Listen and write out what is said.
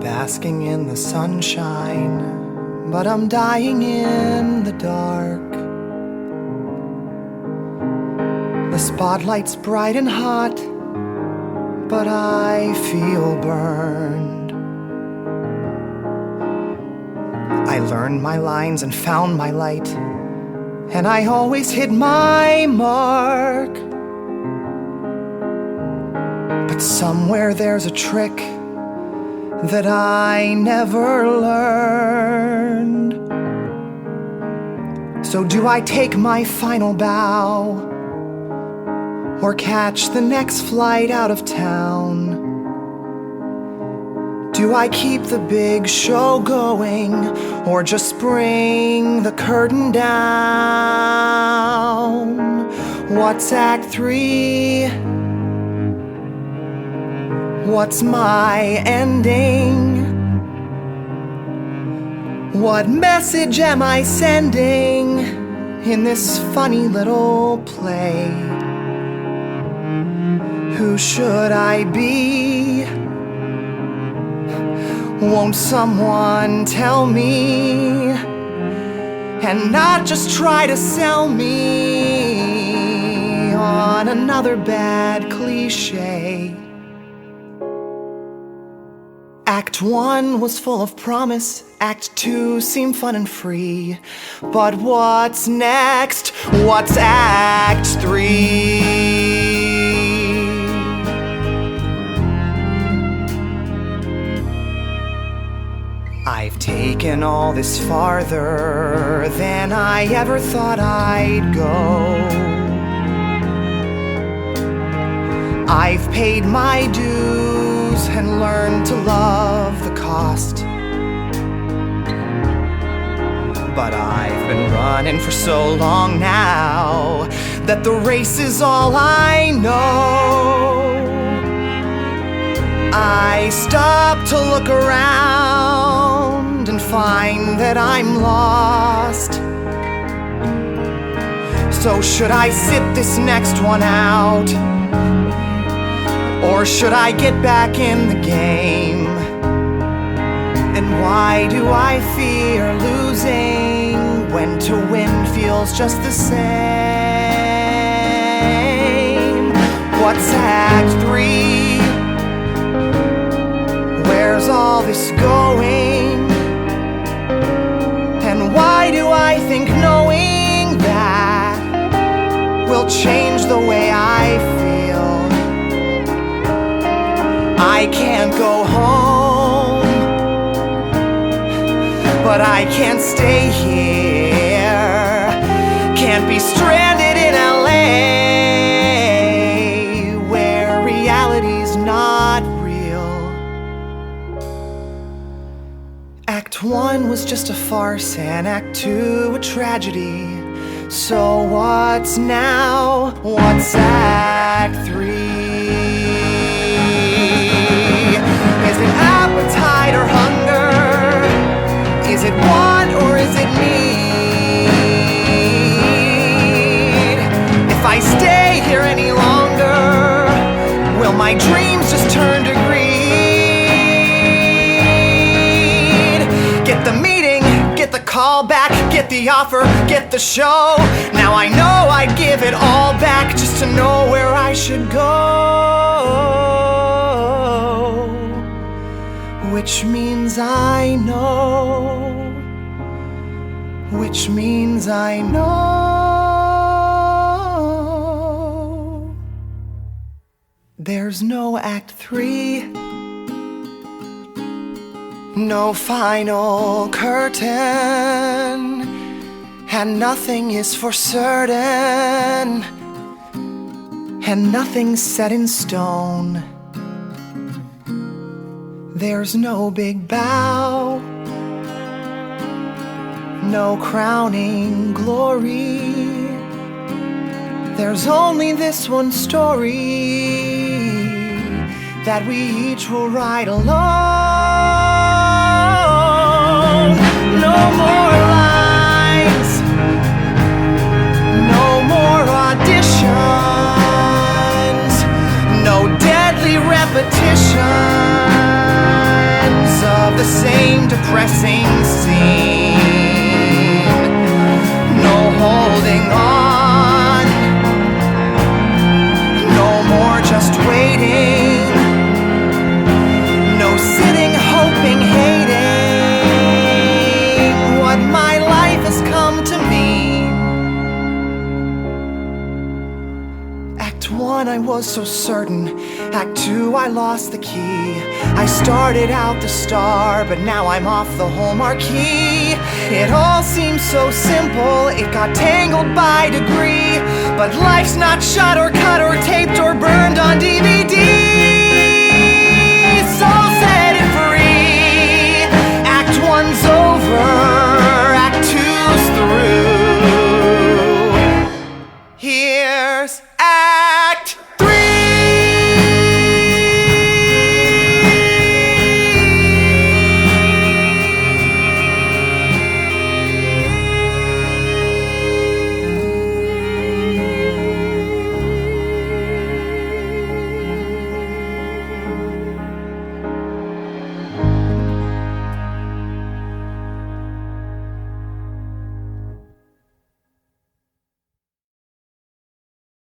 basking in the sunshine, but I'm dying in the dark. The spotlight's bright and hot, but I feel burned. I learned my lines and found my light, and I always hit my mark. But somewhere there's a trick that I never learned. So do I take my final bow, or catch the next flight out of town? Do I keep the big show going, or just bring the curtain down? What's Act 3? What's my ending? What message am I sending in this funny little play? Who should I be? Won't someone tell me, and not just try to sell me on another bad cliche? Act 1 was full of promise, Act 2 seemed fun and free. But what's next? What's Act 3? I've taken all this farther than I ever thought I'd go. I've paid my dues and learned to love the cost. But I've been running for so long now that the race is all I know. I stop to look around and find that I'm lost. So should I sit this next one out, or should I get back in the game? And why do I fear losing when to win feels just the same? What's Act 3? Where's all this going? And why do I think knowing that will change the way I feel? I can't go home, but I can't stay here. Can't be stranded in LA, where reality's not real. Act 1 was just a farce, and Act 2 a tragedy. So what's now? What's Act 3? Is it appetite or hunger? Is it want or is it need? If I stay here any longer, will my dreams just turn to greed? Get the meeting, get the call back, get the offer, get the show. Now I know I'd give it all back just to know where I should go. Which means I know. Which means I know. There's no Act 3. No final curtain. And nothing is for certain. And nothing's set in stone. There's no big bow, no crowning glory. There's only this one story that we each will write alone. No more lines, no more auditions, no deadly repetitions the same depressing scene. No holding on, no more just waiting, no sitting, hoping, hating what my life has come to mean. Act 1, I was so certain. Act 2, I lost the key. I started out the star, but now I'm off the whole marquee. It all seems so simple, it got tangled by degree. But life's not shot or cut or taped or burned on DVD.